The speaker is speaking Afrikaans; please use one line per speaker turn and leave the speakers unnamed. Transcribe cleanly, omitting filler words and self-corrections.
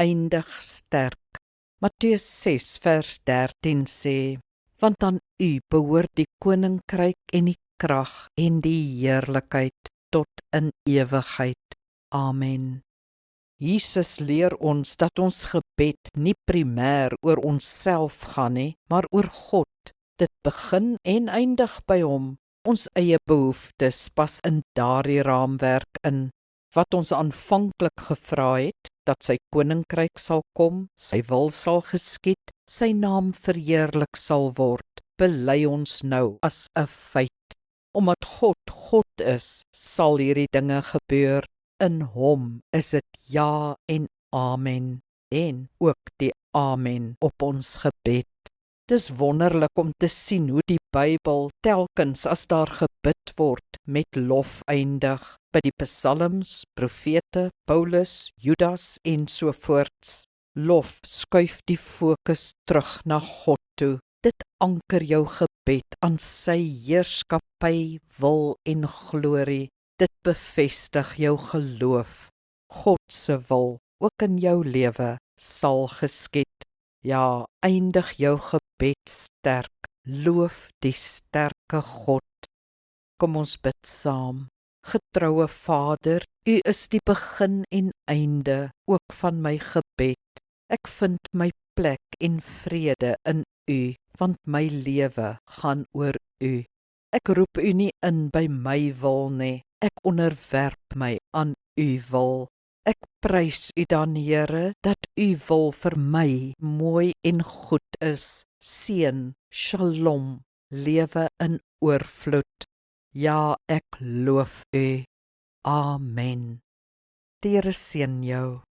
eindig sterk. Matteus 6 vers 13 sê, want aan U behoort die koninkryk en die krag en die heerlikheid tot in ewigheid. Amen. Jesus leer ons dat ons gebed nie primêr oor onsself gaan nie, maar oor God. Dit begin en eindig by Hom. Ons eie behoeftes pas in daardie raamwerk in. Wat ons aanvanklik gevra het, dat sy koninkryk sal kom, sy wil sal geskied, sy naam verheerlik sal word, bely ons nou as 'n feit. Omdat God is, sal hierdie dinge gebeur. In Hom is dit ja en amen, en ook die amen op ons gebed. Dis wonderlik om te sien hoe die Bybel telkens as daar gebid word met lof eindig, by die psalms, profete, Paulus, Judas en so voorts. Lof skuif die fokus terug na God toe. Dit anker jou gebed aan sy heerskappy, wil en glorie. Dit bevestig jou geloof. God se wil, ook in jou lewe, sal geskied. Ja, eindig jou gebed sterk. Loof die sterke God. Kom ons bid saam. Getroue Vader, U is die begin en einde, ook van my gebed. Ek vind my plek en vrede in U, want my lewe gaan oor U. Ek roep U nie in by my wil nie, ek onderwerp my aan U wil. Ek prys U dan, Here, dat U wil vir my mooi en goed is. Seën, shalom, lewe in oorvloed. Ja, ek loof U. Amen. Die Here seën jou.